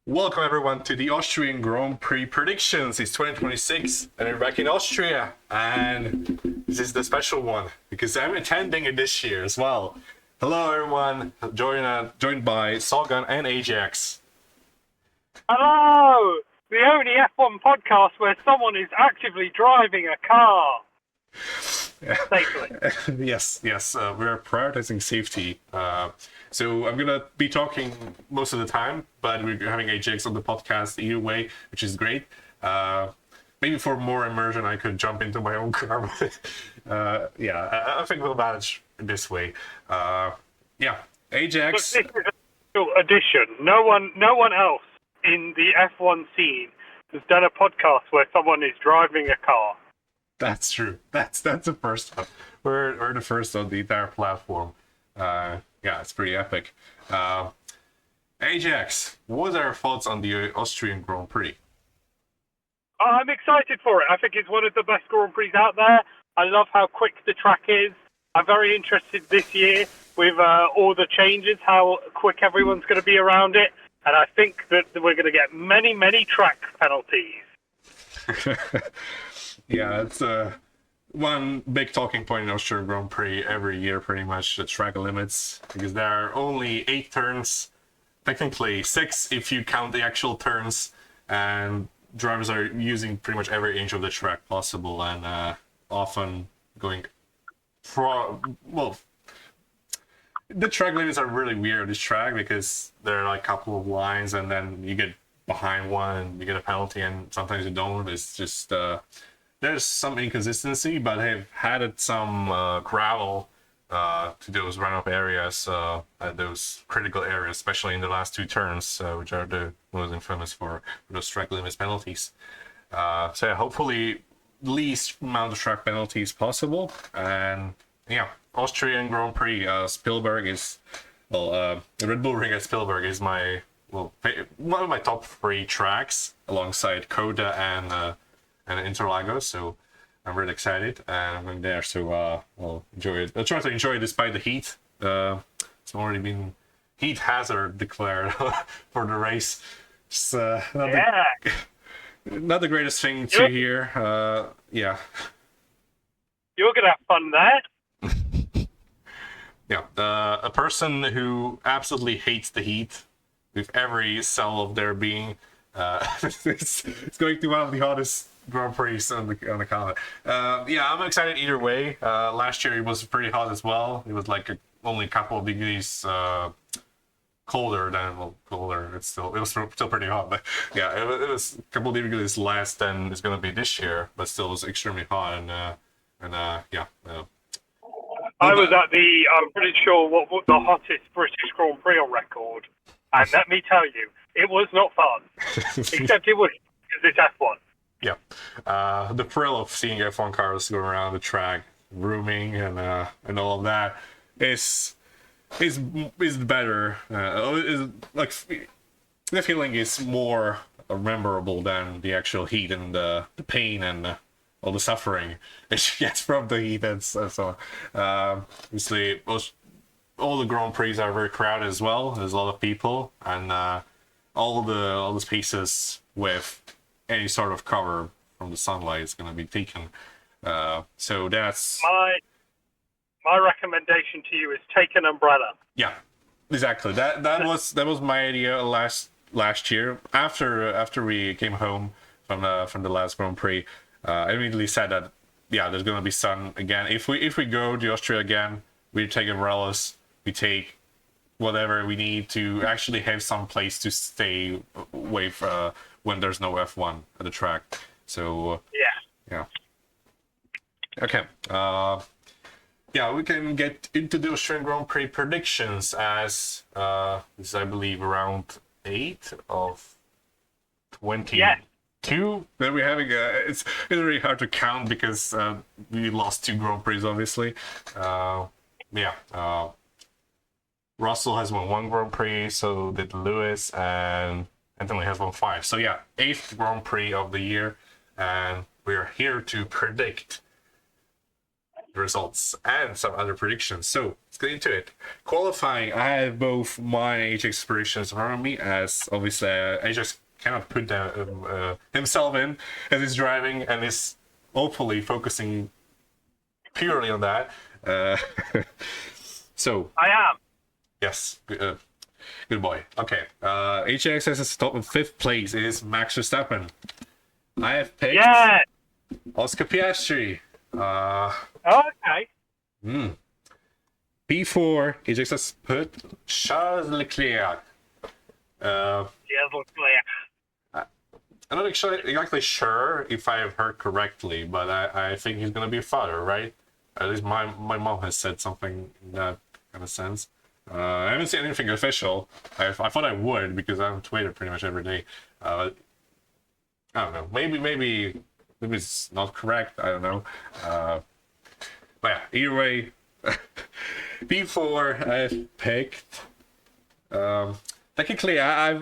Welcome everyone to the Austrian Grand Prix predictions. It's 2026 and we're back in Austria, and this is the special one because I'm attending it this year as well. Hello everyone, joined by Sahwgunn and Ajax. Hello! The only F1 podcast where someone is actively driving a car. Safely. Yes, we're prioritizing safety. So I'm gonna be talking most of the time, but we're having Ajax on the podcast either way, which is great. Maybe for more immersion, I could jump into my own car. I think we'll manage this way. Ajax. Look, this is a special edition. No one else in the F1 scene has done a podcast where someone is driving a car. That's true. That's the first one. We're the first on the entire platform. It's pretty epic. Ajax, what are your thoughts on the Austrian Grand Prix? I'm excited for it. I think it's one of the best Grand Prix out there. I love how quick the track is. I'm very interested this year with all the changes, how quick everyone's going to be around it. And I think that we're going to get many track penalties. Yeah, it's one big talking point in Austrian Grand Prix every year, pretty much, the track limits, because there are only 8 turns, technically 6 if you count the actual turns, and drivers are using pretty much every inch of the track possible, and often going the track limits are really weird on this track because there are like a couple of lines and then you get behind one and you get a penalty, and sometimes you don't. It's just there's some inconsistency, but I've added some gravel to those run-up areas, at those critical areas, especially in the last 2 turns, which are the most infamous for those track limits penalties. Hopefully least amount of track penalties possible. And Austrian Grand Prix, Spielberg is, the Red Bull Ring at Spielberg is one of my top 3 tracks alongside Coda and Interlagos, so I'm really excited and I'm going there, so I'll enjoy it. I'll try to enjoy it despite the heat. It's already been heat hazard declared for the race. It's not the greatest thing to hear. You're going to have fun there. A person who absolutely hates the heat with every cell of their being. It's going to be one of the hottest Grand Prix on the calendar. I'm excited either way. Last year it was pretty hot as well. It was like only a couple of degrees colder. It was still pretty hot, but it was a couple of degrees less than it's going to be this year, but still it was extremely hot. I was at I'm pretty sure what was the hottest British Grand Prix on record, and let me tell you, it was not fun. Except it was, because it's F1. Yeah, the thrill of seeing F1 cars go around the track, rooming and all of that is better. Is like the feeling is more memorable than the actual heat and the pain and all the suffering that she gets from the heat and so on. Obviously, all the Grand Prix are very crowded as well. There's a lot of people, and all the spaces with any sort of cover from the sunlight is going to be taken. So that's my recommendation to you is take an umbrella. Yeah, exactly. That was my idea last year after we came home from the last Grand Prix. I immediately said that there's going to be sun again. If we go to Austria again, we take umbrellas, we take whatever we need to actually have some place to stay away when there's no F1 at the track. So yeah. Okay. We can get into the Austrian Grand Prix predictions as this is, I believe, round 8 of 22. Yes. Then we're having it's really hard to count because we lost 2 Grand Prix, obviously. Russell has won 1 Grand Prix, so did Lewis, and Anthony has won 5. So 8th Grand Prix of the year, and we're here to predict the results and some other predictions. So let's get into it. Qualifying, I have both my Ajax predictions in front of me, as obviously Ajax cannot put himself in as he's driving and is hopefully focusing purely on that. So I am. yes, good boy. Okay, Ajax has a top of 5th place is Max Verstappen. I have picked Oscar Piastri. Okay. P4, Ajax has put Charles Leclerc. I'm not exactly sure if I have heard correctly, but I think he's gonna be a father, right? At least my mom has said something in that kind of sense. I haven't seen anything official. I thought I would because I'm on Twitter pretty much every day. I don't know. Maybe it's not correct. I don't know. But yeah, either way, P4 I've picked. Technically, I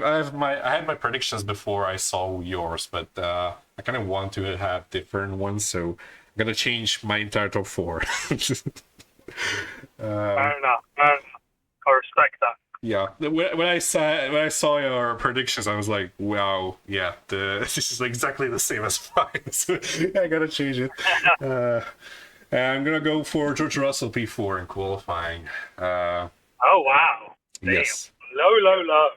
had my predictions before I saw yours, but I kind of want to have different ones, so I'm gonna change my entire top 4. Fair enough. I respect that. Yeah, when I saw your predictions, I was like, wow, yeah, this is exactly the same as mine. So I gotta change it. I'm gonna go for George Russell P4 in qualifying. Oh wow! Damn. Yes. Low.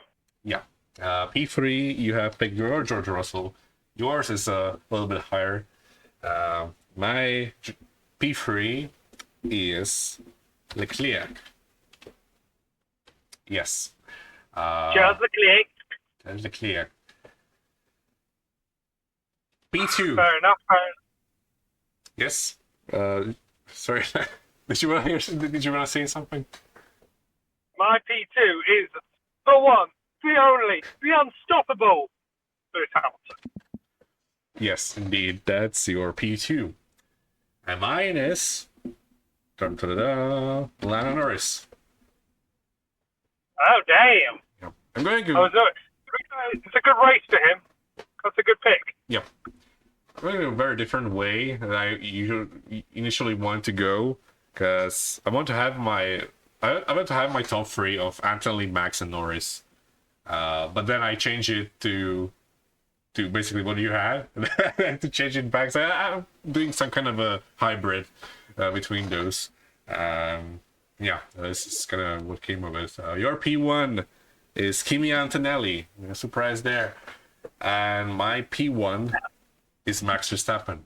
Yeah. P3, you have picked your George Russell. Yours is a little bit higher. My P3 is Leclerc. Yes. Charles Leclerc. There's Leclerc. P2. Fair enough. Yes. Sorry. Did you want to say something? My P2 is the one, the only, the unstoppable Lewis Hamilton. Yes, indeed. That's your P2. And mine is Lando Norris. Oh damn! Yep. I'm going to go. It's a good race to him. That's a good pick. Yep. I'm going to go a very different way than I initially wanted to go, because I want to have my top 3 of Anthony, Max, and Norris. But then I change it to basically what you had. I had to change it back. So I'm doing some kind of a hybrid between those. Yeah, this is kind of what came of it. Your P1 is Kimi Antonelli. No surprise there. And my P1 is Max Verstappen.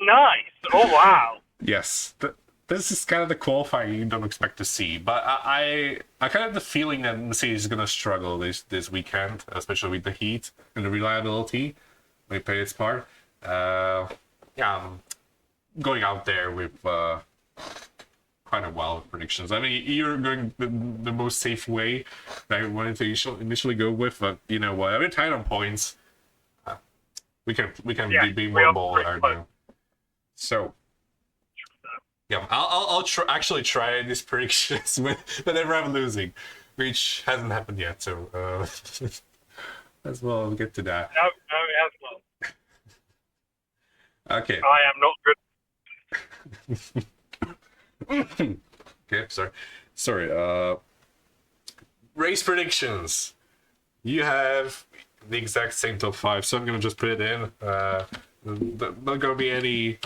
Nice. Oh wow. Yes. This is kind of the qualifying you don't expect to see, but I kind of have the feeling that Mercedes is gonna struggle this weekend, especially with the heat and the reliability. May play its part. Yeah, I'm going out there with quite a wild predictions. I mean, you're going the most safe way that I wanted to initially go with, but you know what? I'm tight on points. We can be more bold now. So. Yeah, I'll actually try these predictions whenever I'm losing, which hasn't happened yet. So as well, we'll get to that. No, it has not. Okay. I am not good. Okay, sorry. Race predictions. You have the exact same top 5, so I'm gonna just put it in. Not gonna be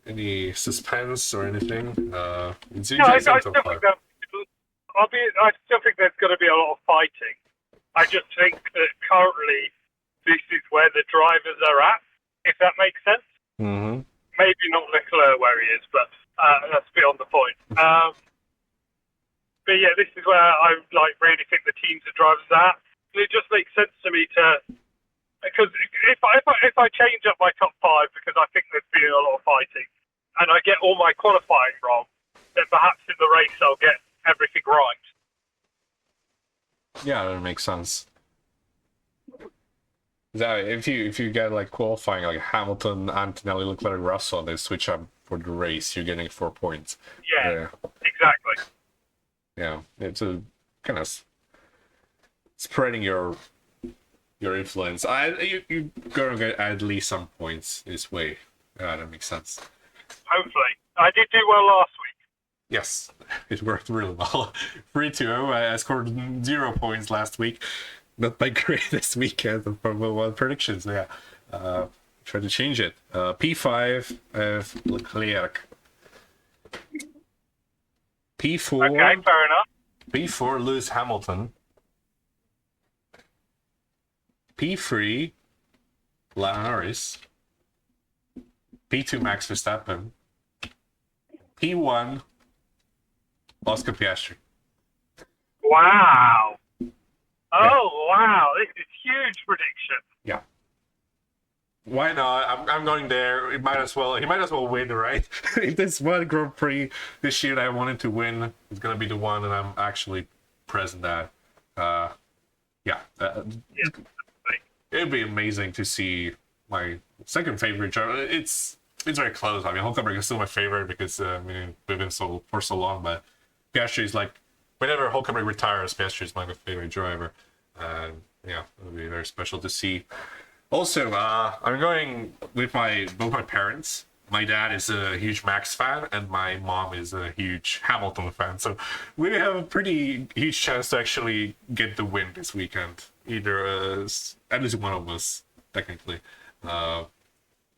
any suspense or anything. It's I still think there's going to be a lot of fighting. I just think that currently this is where the drivers are at, if that makes sense. Mm-hmm. Maybe not Leclerc where he is, but that's beyond the point. But yeah, this is where I really think the teams are drivers at. And it just makes sense to me because if I change up my top 5 because I think there's been a lot of fighting and I get all my qualifying wrong, then perhaps in the race I'll get everything right. Yeah, that makes sense. That if you get like qualifying like Hamilton, Antonelli, Leclerc, Russell, and they switch up for the race, you're getting 4 points. Yeah, exactly. Yeah, it's a kind of spreading your influence. You gonna get at least some points this way. Yeah, that makes sense. Hopefully. I did do well last week. Yes, it worked really well. 3-0. I scored 0 points last week. Not my greatest weekend for Formula 1 predictions. Yeah. Try to change it. P5 of Leclerc. P4. Okay, fair enough. P4 Lewis Hamilton. P3 Lando Norris. P2 Max Verstappen. P1 Oscar Piastri. Wow. Oh, wow. This is huge prediction. Yeah. Why not? I'm going there. He might as well win, right? If there's one Grand Prix this year that I wanted to win, it's gonna be the one that I'm actually present at. Yeah. It'd be amazing to see my second favorite driver. It's very close. I mean, Hulkenberg is still my favorite because we've been for so long. But Piastri is like, whenever Hulkenberg retires, Piastri is my favorite driver. Yeah, it'll be very special to see. Also, I'm going with both my parents. My dad is a huge Max fan, and my mom is a huge Hamilton fan. So we have a pretty huge chance to actually get the win this weekend. Either at least one of us, technically,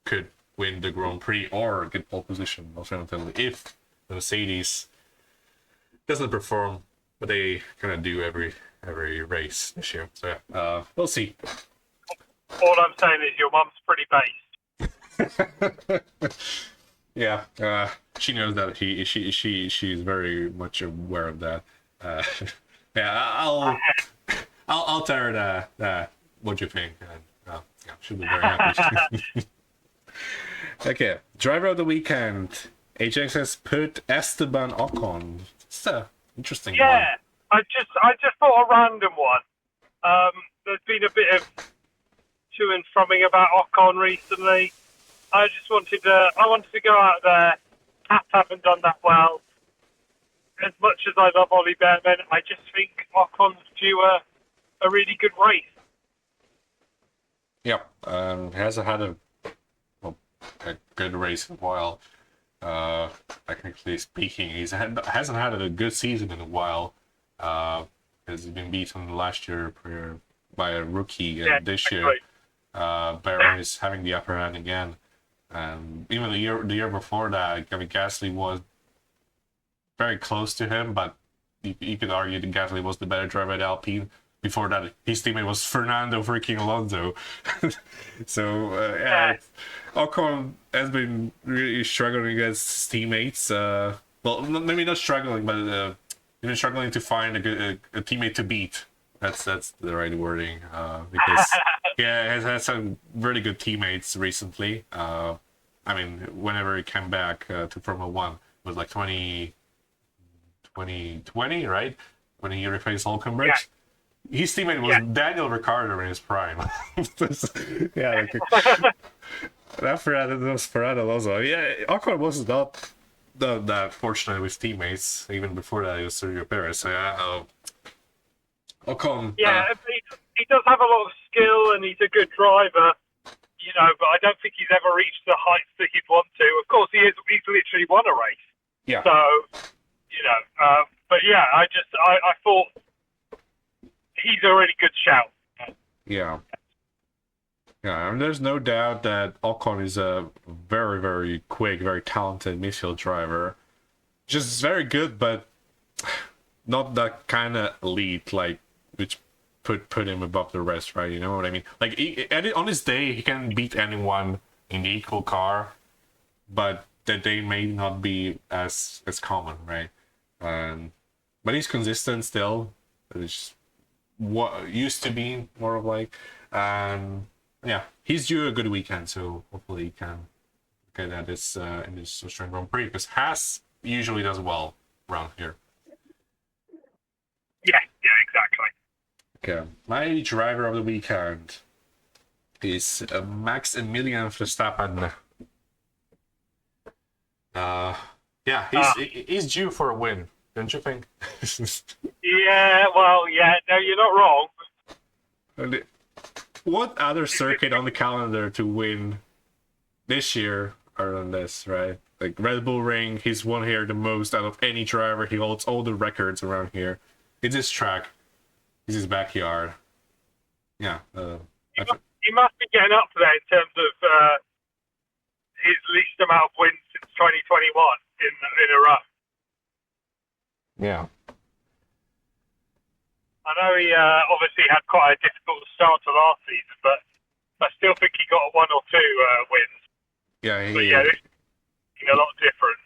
could win the Grand Prix or get pole position, alternatively, if the Mercedes doesn't perform what they kind of do every race this year. So yeah, we'll see. All I'm saying is your mum's pretty based. Yeah, she knows that she's very much aware of that. Yeah, I'll tell her that what you think, and yeah, she'll be very happy. Okay, driver of the weekend. Ajax has put Esteban Ocon. It's an interesting one. Yeah, I just thought a random one. There's been a bit of to and froing about Ocon recently. I wanted to go out there. Haas haven't done that well. As much as I love Ollie Behrman, I just think Ocon's due a really good race. Yeah, hasn't had a good race in a while. Technically speaking, hasn't had a good season in a while. He's been beaten last year by a rookie, and this year Behrman is having the upper hand again. Even the year before that, I mean, Gasly was very close to him, but you could argue that Gasly was the better driver at Alpine. Before that, his teammate was Fernando freaking Alonso. So, Ocon has been really struggling against his teammates. Well, maybe not struggling, but even struggling to find a teammate to beat. That's the right wording. Because yeah, has had some really good teammates recently. I mean, whenever he came back to Formula 1, it was like 2020, right? When he replaced Hulkenberg. Yeah. His teammate was Daniel Ricciardo in his prime. Yeah, that Fernando Alonso. Yeah, Ocon was not that fortunate with teammates. Even before that, it was Sergio Perez. So, Ocon. Yeah, he does have a lot of skill, and he's a good driver. You know, but I don't think he's ever reached the heights that he'd want to. Of course, he's literally won a race. Yeah. So, you know, but yeah, I thought he's a really good shout. Yeah. Yeah, and there's no doubt that Ocon is a very, very quick, very talented midfield driver. Just very good, but not that kind of elite, like, which put him above the rest, right? You know what I mean? Like, on his day, he can beat anyone in the equal car, but that day may not be as common, right? But he's consistent still. It's what used to be more of like, yeah, he's due a good weekend, so hopefully he can get at this in this Australian Grand Prix, because Haas usually does well around here. Yeah, exactly. Okay, my driver of the weekend is Maximilian Verstappen. Yeah, he's due for a win, don't you think? Yeah, well, yeah, no, you're not wrong. And what other circuit on the calendar to win this year other than this, right? Like Red Bull Ring, he's won here the most out of any driver. He holds all the records around here. It's his track. It's his backyard. Yeah. He must be getting up there in terms of his least amount of wins since 2021 in a row. Yeah. I know he obviously had quite a difficult start to last season, but I still think he got one or two wins. Yeah. But yeah, this is a lot different.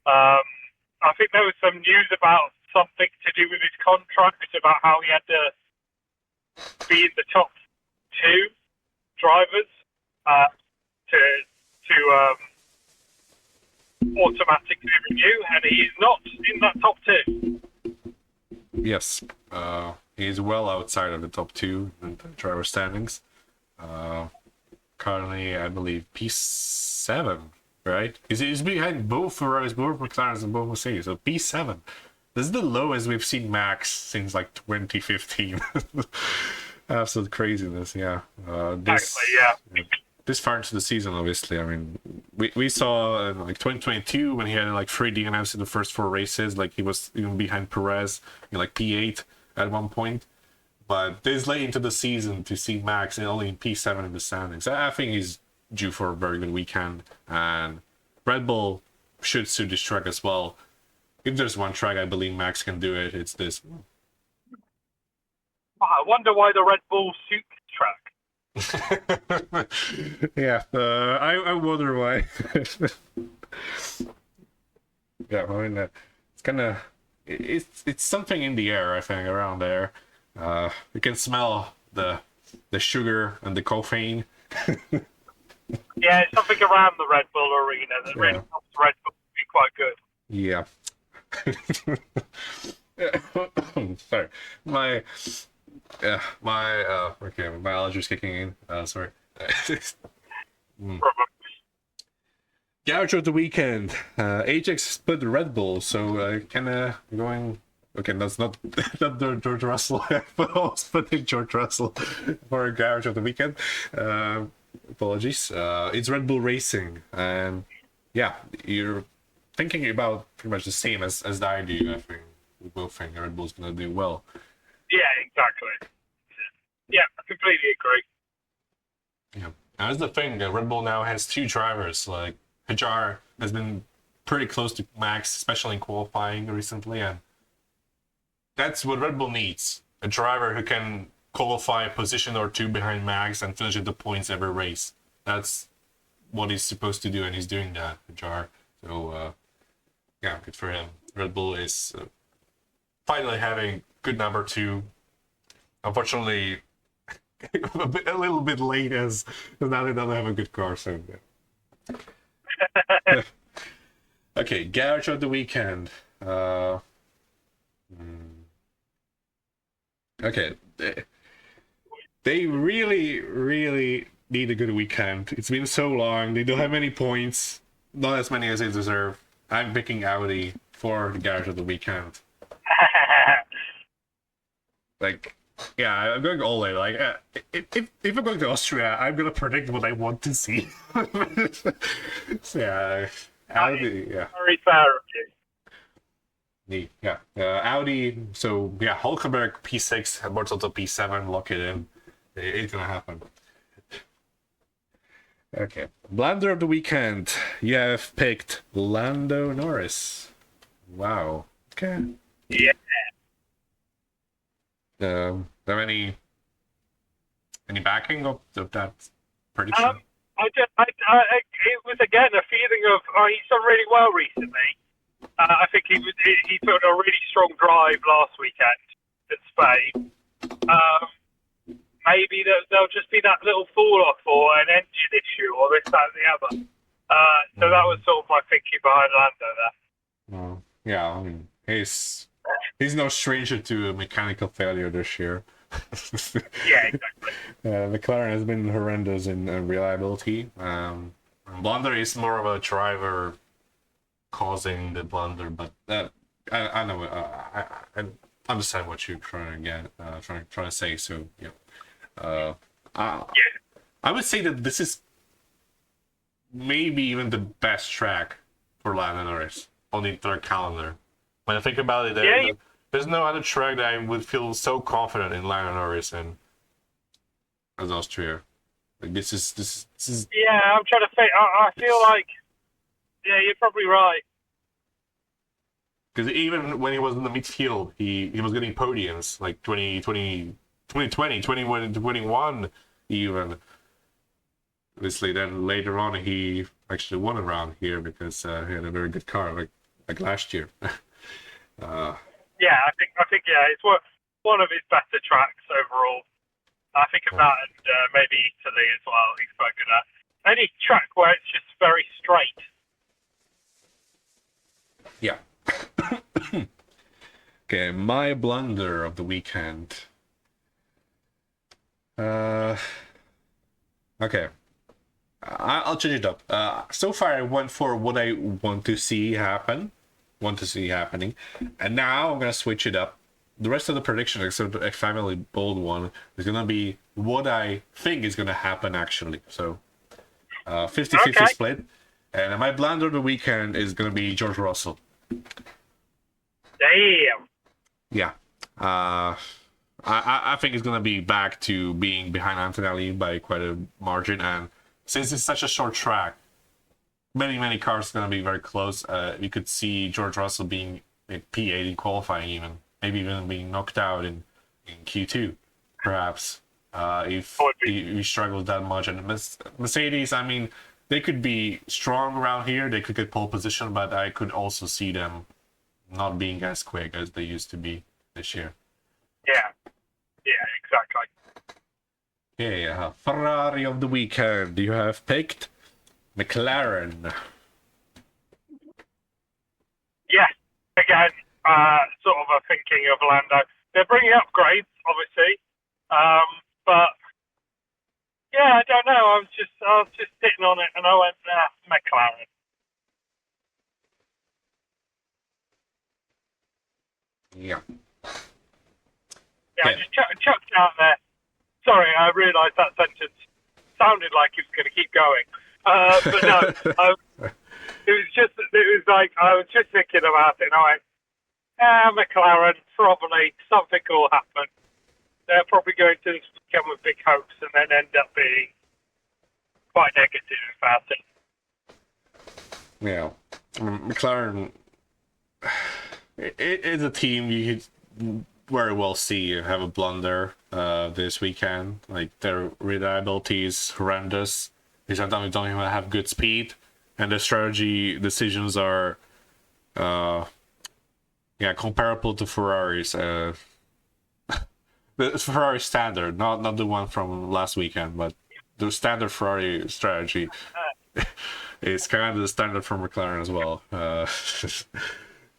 I think there was some news about something to do with his contract, about how he had to be in the top two drivers to automatically renew, and he is not in that top two. Yes. He's well outside of the top two in the driver standings. Currently, I believe P7, right? He's behind both Ferraris, both McLarens, and both Mercedes. So P7. This is the lowest we've seen Max since like 2015. Absolute craziness, yeah. This far into the season, obviously. I mean, we saw like 2022 when he had like 3 DNFs in the first 4 races. Like he was even behind Perez in like P8 at one point. But this late into the season to see Max only in P7 in the standings, I think he's due for a very good weekend. And Red Bull should suit this track as well. If there's one track I believe Max can do it, it's this one. I wonder why the Red Bull suit track. Yeah, I wonder why. Yeah, I mean, it's kind of it's something in the air. I think around there, you can smell the sugar and the caffeine. Yeah, it's something around the Red Bull arena that really helps Red Bull be quite good. Yeah. Sorry, my allergies kicking in. Sorry. Garage of the weekend. Ajax split Red Bull, so kind of going. Okay, that's not George Russell, but I was putting George Russell for Garage of the weekend. Apologies. It's Red Bull Racing, and yeah, you're thinking about pretty much the same as I do. I think we both think Red Bull's gonna do well. Yeah, exactly. Yeah, I completely agree. Yeah, and that's the thing. Red Bull now has 2 drivers. Like Hajar has been pretty close to Max, especially in qualifying recently, and that's what Red Bull needs: a driver who can qualify a position or 2 behind Max and finish at the points every race. That's what he's supposed to do, and he's doing that, Hajar. So, yeah, good for him. Red Bull is finally having good number 2. Unfortunately, a little bit late as now they don't have a good car. So, yeah. Okay, Garage of the weekend. Okay, they really, really need a good weekend. It's been so long. They don't have many points, not as many as they deserve. I'm picking Audi for the Garage of the weekend. Like, yeah, I'm going all in. Like, if I'm going to Austria, I'm gonna predict what I want to see. So, yeah, Audi. Yeah. Very fair of you. Neat. Yeah. Audi. So yeah, Hulkenberg P6, Bortoto P7. Lock it in. It's gonna happen. Okay. Blunder of the weekend. You have picked Lando Norris. Wow. Okay. Yeah. Have any backing of that prediction? It was again a feeling of he's done really well recently. I think he put a really strong drive last weekend at Spain. Maybe there'll just be that little fall off or an engine issue or this, that, and the other. So that was sort of my thinking behind Lando there. Well, yeah, I mean, he's no stranger to a mechanical failure this year. Yeah, exactly. McLaren has been horrendous in reliability. Blunder is more of a driver causing the blunder, but I know I understand what you're trying to get, trying to say. So yeah, I would say that this is maybe even the best track for Lando Norris on the entire calendar. When I think about it, Yeah. there's no other track that I would feel so confident in Lando Norris in as Austria. Like this is Yeah, I'm trying to think. I feel like, yeah, you're probably right. because even when he was in the midfield, he was getting podiums like 2020, 2021 even. Obviously, then later on he actually won around here because he had a very good car, like last year. Yeah, I think yeah, it's one of his better tracks overall. I think of that and maybe Italy as well. He's quite good at any track where it's just very straight. Yeah. Okay, my blunder of the weekend. Okay. I'll change it up. So far, I went for what I want to see happen, happening, and now I'm gonna switch it up. The rest of the prediction, except the family bold one, is gonna be what I think is gonna happen actually. So, 50-50 Okay. split, and my blunder of the weekend is gonna be George Russell. Damn. Yeah. I think it's gonna be back to being behind Antonelli by quite a margin, and since it's such a short track, many cars are gonna be very close. You could see George Russell being in P8 in qualifying, maybe even being knocked out in Q2, perhaps. If he struggles that much, and Mercedes, I mean, they could be strong around here. They could get pole position, but I could also see them not being as quick as they used to be this year. Yeah, exactly. Okay, Ferrari of the weekend. You have picked McLaren. Yeah, again, sort of a thinking of Lando. They're bringing upgrades, obviously, but yeah, I don't know. I was just sitting on it, and I went, McLaren. Yeah. Yeah, I just chucked it out there. Sorry, I realised that sentence sounded like it was going to keep going. But no, it was like, I was just thinking about it, and I went, McLaren, probably something will happen. They're probably going to come with big hopes and then end up being quite negative about it. Yeah. McLaren, it is a team you could very well see have a blunder this weekend. Like, their reliability is horrendous. They sometimes don't even have good speed, and their strategy decisions are comparable to Ferrari's. The Ferrari standard, not the one from last weekend, but the standard Ferrari strategy is kind of the standard for McLaren as well. It's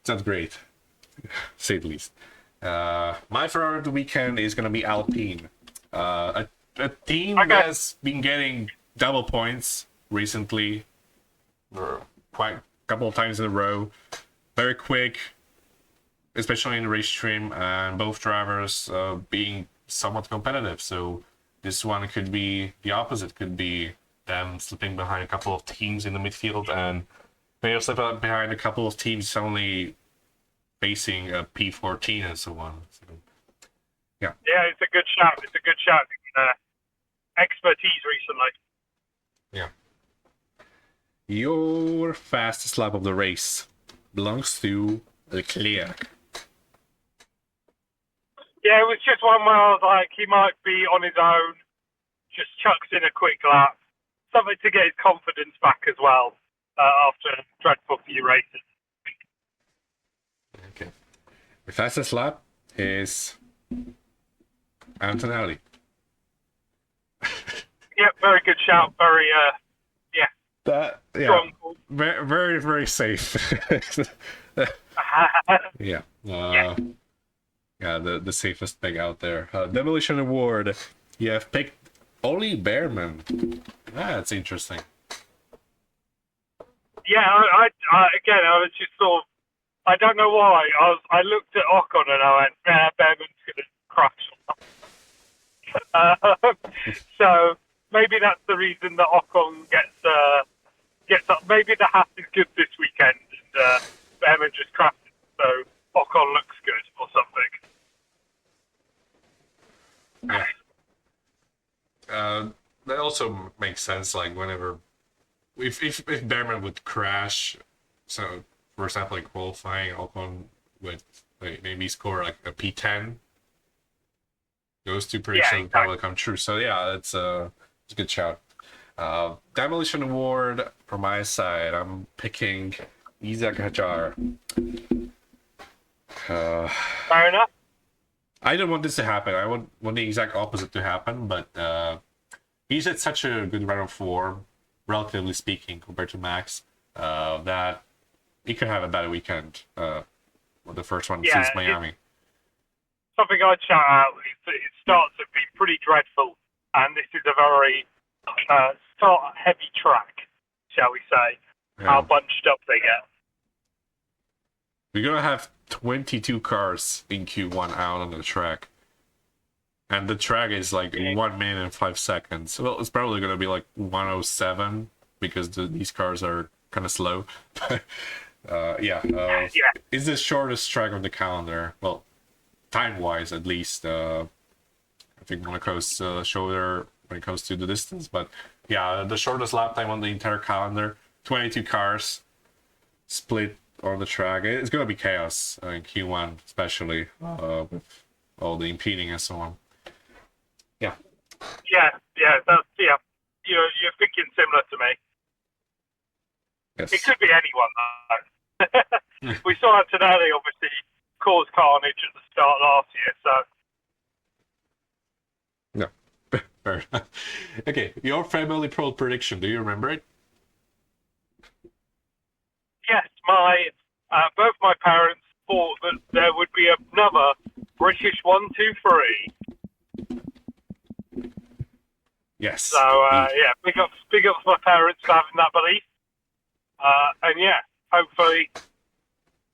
not great, to say the least. My Ferrari of the weekend is going to be Alpine. A team that's been getting double points recently, or quite a couple of times in a row. Very quick, especially in the race stream, and both drivers being somewhat competitive. So this one could be the opposite, could be them slipping behind a couple of teams in the midfield, and maybe slip out behind a couple of teams only facing a P14 and so on. So, yeah. Yeah, it's a good shout. Expertise recently. Yeah. Your fastest lap of the race belongs to Leclerc. Yeah, it was just one where I was like, he might be on his own, just chucks in a quick lap. Something to get his confidence back as well after a dreadful few races. Okay. The fastest lap is Antonelli. Yep, very good shout. Very, strong. Very, very, very safe. Yeah. The safest pick out there. Demolition Award. You have picked Ollie Behrman. That's interesting. Yeah, I was just sort of, I don't know why. I looked at Ocon and I went, Behrman's going to crash. So maybe that's the reason that Ocon gets gets up. Maybe the hat is good this weekend, and Behrman just crafted it, so Ocon looks good or something. Yeah. That also makes sense. Like whenever, if Behrman would crash, so for example, like qualifying, Ocon would maybe score like a P10. Those two predictions would probably come true. So yeah, it's a good shout. Demolition Award from my side. I'm picking Isaac Hajar. Fair enough. I don't want this to happen. I want the exact opposite to happen, but he's at such a good run of form, relatively speaking, compared to Max, that he could have a better weekend. The first one since Miami. Something I'd shout out is that it starts to be pretty dreadful, and this is a very start-heavy track, shall we say, how bunched up they get. We're going to have 22 cars in Q1 out on the track. And the track is like 1 minute and 5 seconds. Well, it's probably going to be like 107 because these cars are kind of slow. It's the shortest track on the calendar. Well, time-wise, at least. I think Monaco's shorter when it comes to the distance. But yeah, the shortest lap time on the entire calendar. 22 cars split on the track. It's going to be chaos in Q1, especially with all the impeding and so on. Yeah. You're thinking similar to me. Yes. It could be anyone, though. We saw Antonelli obviously cause carnage at the start last year, so. No, fair enough. Okay, your family poll prediction. Do you remember it? Yes, both my parents thought that there would be another British 1, 2, 3. Yes. So big ups to my parents for having that belief. And yeah, hopefully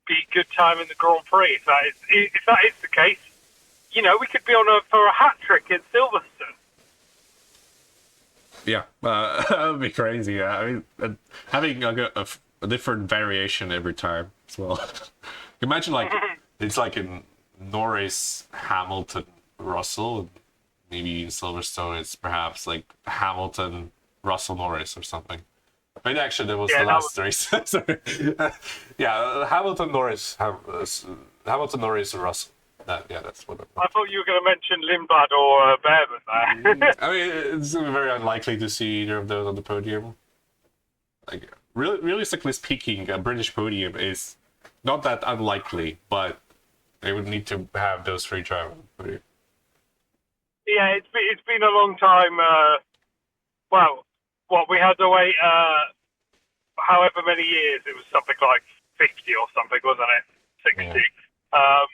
be a good time in the Grand Prix. If that is the case, we could be for a hat trick in Silverstone. Yeah, that would be crazy. I mean, having a different variation every time as well. Imagine it's like in Norris, Hamilton, Russell. Maybe in Silverstone it's perhaps like Hamilton, Russell, Norris or something. But actually that was the last race. Sorry. Hamilton, Norris, Russell. That's what I thought you were going to mention Lindblad or Behrman there. I mean, it's very unlikely to see either of those on the podium. Like, realistically speaking, a British podium is not that unlikely, but they would need to have those three drivers on the podium. Yeah, it's been a long time. We had to wait however many years. It was something like 50 or something, wasn't it? 60. Yeah.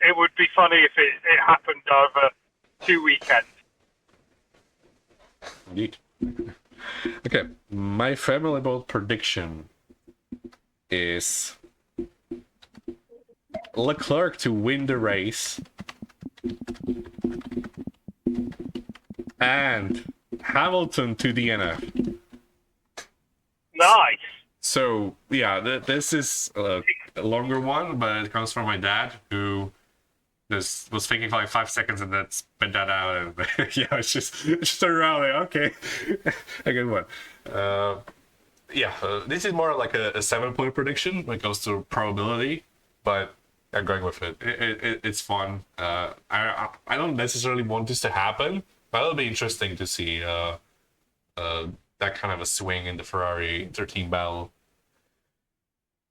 It would be funny if it happened over 2 weekends. Indeed. Okay, my family vote prediction is Leclerc to win the race and Hamilton to DNF. Nice. So yeah, this is a longer one, but it comes from my dad, who was thinking for like 5 seconds and then spit that out, and it's just around like, okay, a good one. This is more like a 7-point prediction when it comes to probability, but I'm going with it. It's fun. I don't necessarily want this to happen, but it'll be interesting to see that kind of a swing in the Ferrari inter-team battle.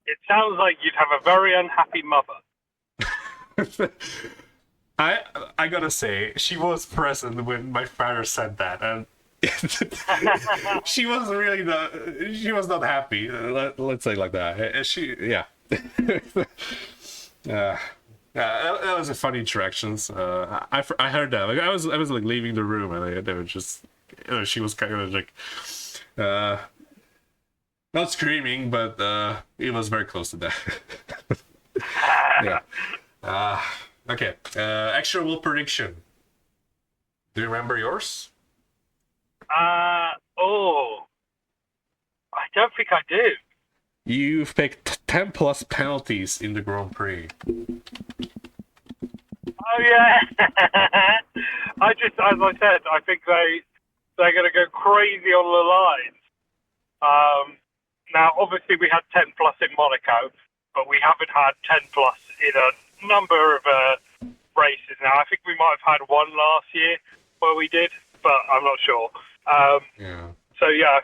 It sounds like you'd have a very unhappy mother. I gotta say, she was present when my father said that, and she was not happy. Let's say like that. That was a funny interactions. I heard that. Like I was like leaving the room, and they were just, she was kind of like, not screaming, but it was very close to that. Yeah. Okay. Actual prediction. Do you remember yours? I don't think I do. You've picked 10 plus penalties in the Grand Prix. Oh yeah. I just, as I said, I think they're going to go crazy on the lines. Now, obviously, we had 10 plus in Monaco, but we haven't had 10 plus in a number of races. Now, I think we might have had one last year where we did, but I'm not sure. Yeah. So yeah,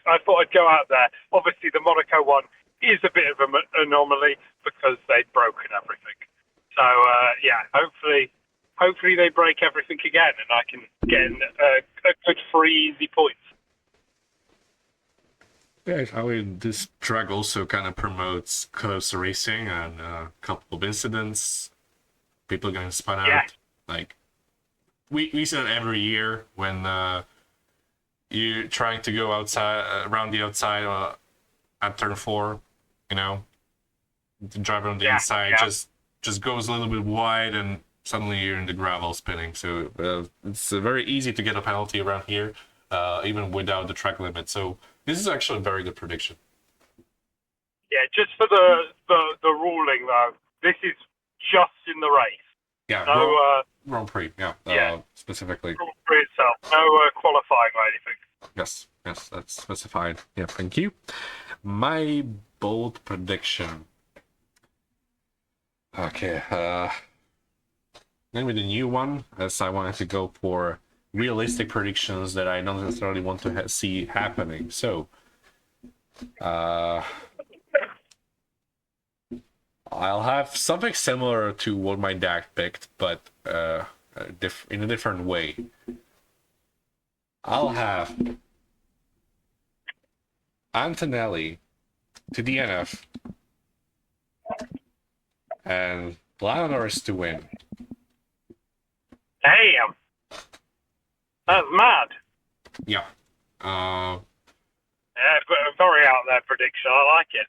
I thought I'd go out there. Obviously, the Monaco one is a bit of an anomaly because they'd broken everything. So yeah, hopefully they break everything again, and I can get a good free easy points. Yeah, I mean, this track also kind of promotes close racing and a couple of incidents. People getting spun out. Yeah. Like, we see that every year when you're trying to go outside, around the outside at turn 4, you know, the driver on the inside just goes a little bit wide and suddenly you're in the gravel spinning. So it's very easy to get a penalty around here, even without the track limit. So this is actually a very good prediction. Yeah, just for the ruling though, this is just in the race. Yeah, no Grand Prix. Specifically. Grand Prix itself, no qualifying or anything. Yes, that's specified. Yeah, thank you. My bold prediction. Okay, maybe the new one, as I wanted to go for realistic predictions that I don't necessarily want to see happening. So, I'll have something similar to what my dad picked, but in a different way. I'll have Antonelli to DNF and Lando Norris to win. Damn, that's mad. Yeah. Yeah, but a very out there prediction. I like it.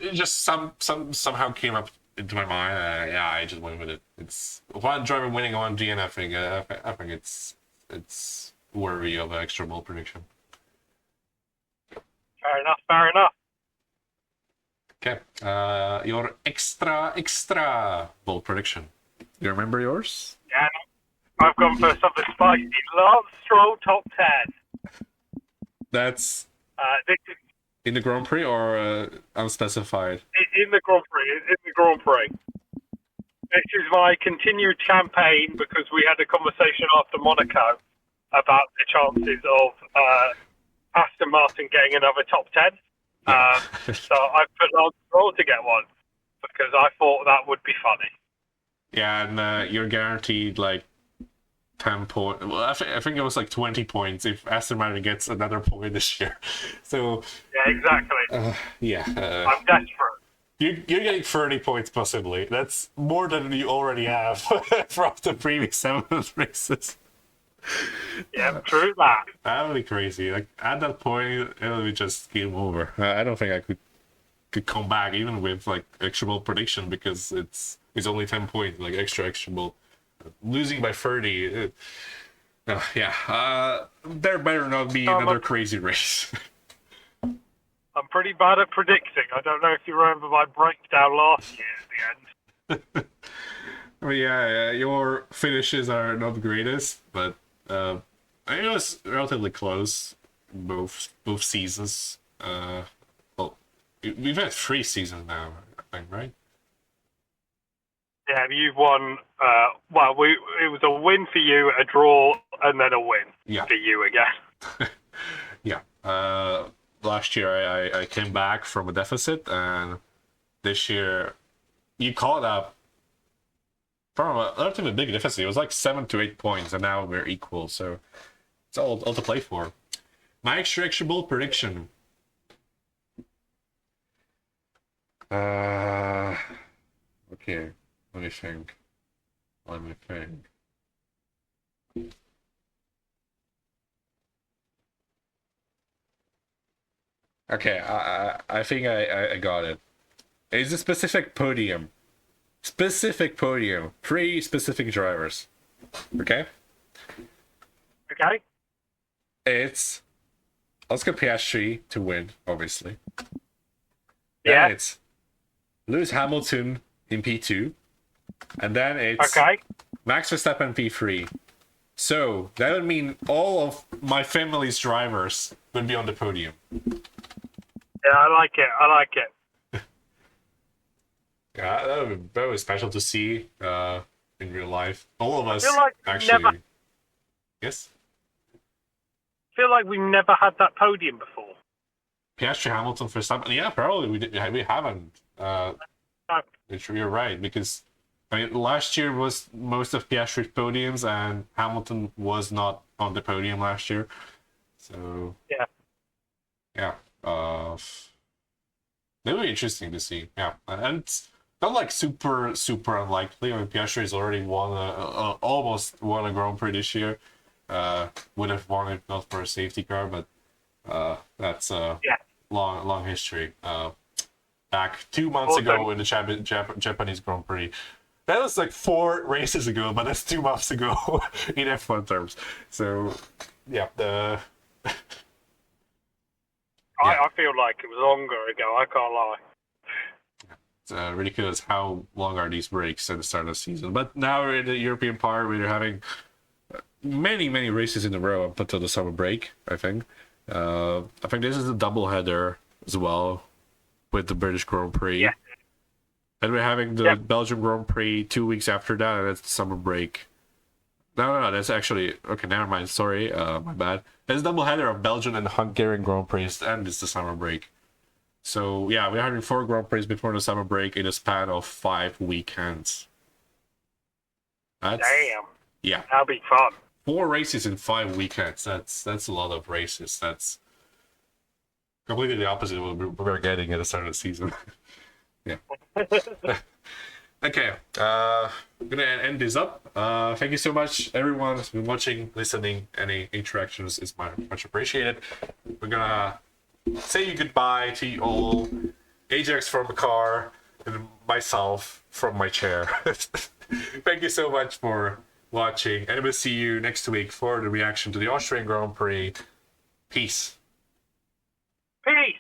It just somehow came up into my mind. I just went with it. It's one driver winning on DNFing. I think it's worthy of an extra bold prediction. Fair enough. Okay. Your extra bold prediction. Do you remember yours? Yeah, I've gone for something spicy. Lance Stroll top 10. That's This is in the Grand Prix or unspecified? in the Grand Prix. This is my continued campaign because we had a conversation after Monaco about the chances of Aston Martin getting another top 10. So I put Lance Stroll to get one because I thought that would be funny. Yeah, and you're guaranteed like 10 points. Well, I think it was like 20 points if Aston Martin gets another point this year. So yeah, exactly. I'm desperate. You're getting 30 points possibly. That's more than you already have from the previous 7 races. Yeah, true that. That would be crazy. Like at that point, it would be just game over. I don't think I could come back even with like extra bold prediction because it's only 10 points, like extra bold. Losing by 30. There better not be another crazy race. I'm pretty bad at predicting. I don't know if you remember my breakdown last year at the end. Well, yeah, your finishes are not the greatest, but it was relatively close both seasons. Well, we've had 3 seasons now, I think, right? Yeah, you've won. It was a win for you, a draw, and then a win for you again. Yeah. Last year I came back from a deficit, and this year you caught up from a relatively big deficit. It was like 7 to 8 points, and now we're equal. So it's all to play for. My extra bold prediction. Okay. Let me think. Okay, I think I got it. It's a specific podium. 3 specific drivers. Okay? Okay. It's Oscar Piastri to win, obviously. Yeah. Then it's Lewis Hamilton in P2. And then it's Okay. Max Verstappen P3. So that would mean all of my family's drivers would be on the podium. Yeah, I like it. I like it. Yeah, that would be special to see in real life. All of us feel like actually. never- Yes? I feel like we've never had that podium before. Piastri, Hamilton, Verstappen. Yeah, probably we haven't. No. You're right, because I mean, last year was most of Piastri's podiums, and Hamilton was not on the podium last year. So Yeah. yeah, that would be interesting to see. Yeah, and it's not like super unlikely. I mean, Piastri has already won almost won a Grand Prix this year. Would have won it not for a safety car, but that's Yeah. long history. Back 2 months ago in the Japanese Grand Prix. That was like 4 races ago, but that's 2 months ago in F1 terms. So, yeah, I feel like it was longer ago. I can't lie. it's ridiculous how long are these breaks at the start of the season. But now we're in the European part, we're having many races in a row up until the summer break, I think. I think this is a double header as well with the British Grand Prix. Yeah. And we're having the Belgian Grand Prix 2 weeks after that, and that's the summer break. No, that's actually... Okay, never mind, sorry, my bad. There's a double header of Belgian and Hungarian Grand Prix, and it's the summer break. So, yeah, we're having 4 Grand Prix before the summer break in a span of 5 weekends. That's, Damn. Yeah. That'll be fun. 4 races in 5 weekends. That's a lot of races. That's completely the opposite of what we were getting at the start of the season. Yeah. Okay. I'm gonna end this up. Thank you so much, everyone who's been watching, listening. Any interactions is much appreciated. We're gonna say goodbye to you all. Ajax from the car and myself from my chair. Thank you so much for watching, and we'll see you next week for the reaction to the Austrian Grand Prix. Peace. Peace.